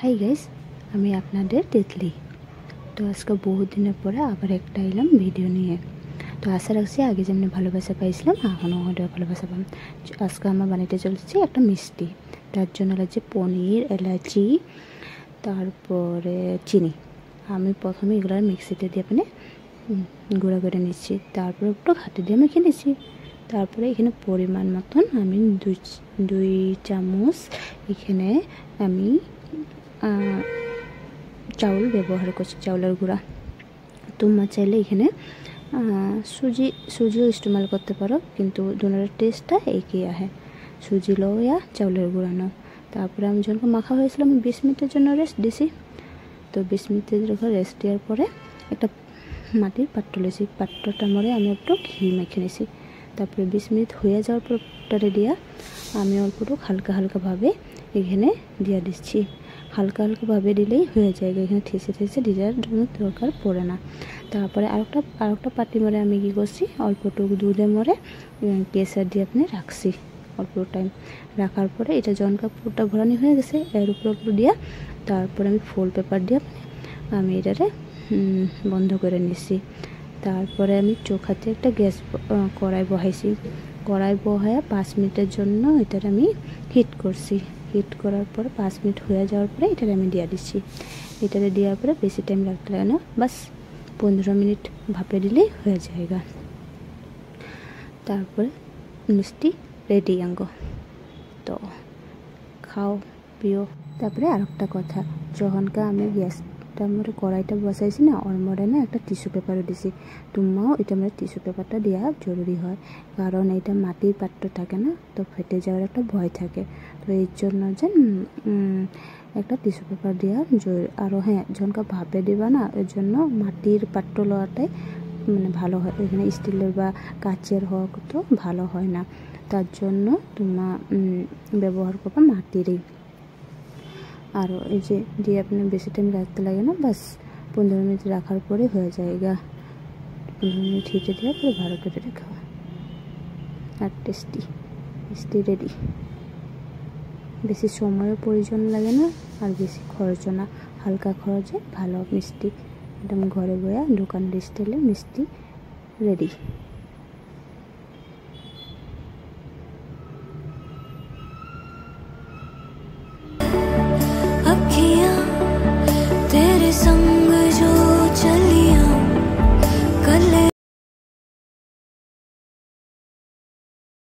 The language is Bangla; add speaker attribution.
Speaker 1: হাই গাইস, আমি আপনাদের তিতলি। তো আজকে বহু দিনের পরে আবার একটা এলাম ভিডিও নিয়ে। তো আশা রাখছি আগে যেমনি ভালোবাসা পাইছিলাম এখনও ভালোবাসা পাম। আজকে আমার বানাইতে চলছে একটা মিষ্টি। তার জন্য লাগছে পনির, এলাচি, তারপরে চিনি। আমি প্রথমে এগুলোর মিক্সিতে দিয়ে মানে গুঁড়া করে নিচ্ছি, তারপরে একটু হাতে দিয়ে মেখে নিচ্ছি। তারপরে এখানে পরিমাণ মতন আমি দুই চামচ এখানে আমি চাউল ব্যবহার করছি, চাউলের গুঁড়া। তোমরা চাইলে এখানে সুজিও ইস্তেমাল করতে পারো, কিন্তু দুটোর টেস্টটা একই আহে। সুজি লো ইয়া চাউলের গুঁড়া নাও। তারপরে আমি যখন মাখা হয়েছিল আমি 20 মিনিটের জন্য রেস্ট দিছি। তো 20 মিনিটের যখন রেস্ট দেওয়ার পরে একটা মাটির পাত্র লেছি, পাত্রটা মরে আমি একটু ঘি মেখে নিয়েছি। তারপরে 20 মিনিট হয়ে যাওয়ার পর পাত্রটা দিয়া আমি অল্পটুকু হালকা হালকাভাবে এখানে দিয়ে দিচ্ছি। হালকা হালকাভাবে দিলেই হয়ে যায়, এখানে ঠেসে ঠেসে দেওয়ার জন্য দরকার পড়ে না। তারপরে আরেকটা পাটি মরে আমি কী করছি, অল্পটুকু দুধে মরে কেসার দিয়ে আপনি রাখছি। অল্প টাইম রাখার পরে এটা যখন কাপড়টা ভরানি হয়ে গেছে এর উপর দিয়ে তারপরে আমি ফুল পেপার দিয়ে আমি এটারে বন্ধ করে নিছি। তারপরে আমি চোখাতে একটা গ্যাস কড়াই বহাইছি। কড়াই বহায়া 5 মিনিটের জন্য এটার আমি হিট করছি। হিট করার পরে 5 মিনিট হয়ে যাওয়ার পরে এটারে আমি দিয়ে দিচ্ছি। এটারে দেওয়ার পরে বেশি টাইম রাখতে লাগে না, বাস 15 মিনিট ভাপে দিলেই হয়ে যায়গা। তারপরে মিষ্টি রেডি আঙ্গো। তো খাও পিও। তারপরে আরেকটা কথা, যখনকা আমি গ্যাসটা মরে কড়াইটা বসাইছি না, ওর মরে না একটা টিস্যু পেপারও দিছি। তোমরাও এটা মানে টিস্যু পেপারটা দেওয়া জরুরি হয়, কারণ এটা মাটির পাত্র থাকে না, তো ফেটে যাওয়ার একটা ভয় থাকে। তো এর জন্য যে একটা টিস্যু পেপার দেওয়া জরুরি। আরও হ্যাঁ, যখনকা ভাপে দেবা না, এর জন্য মাটির পাত্র লওয়াটাই মানে ভালো হয়। এখানে স্টিলের বা কাচের হোক তো ভালো হয় না, তার জন্য তোমরা ব্যবহার করবা মাটিরই। আর এই যে দিয়ে আপনি বেশি টাইম রাখতে লাগে না, বাস 15 মিনিট রাখার পরে হয়ে যায়গা। 15 মিনিট হিটে দেওয়ার পরে ভালো করে রাখা আর টেস্টি মিষ্টি রেডি। বেশি সময়ও প্রয়োজন লাগে না আর বেশি খরচও না, হালকা খরচে ভালো মিষ্টি একদম ঘরে বয়া দোকানের স্টাইলে মিষ্টি রেডি।
Speaker 2: अखियाँ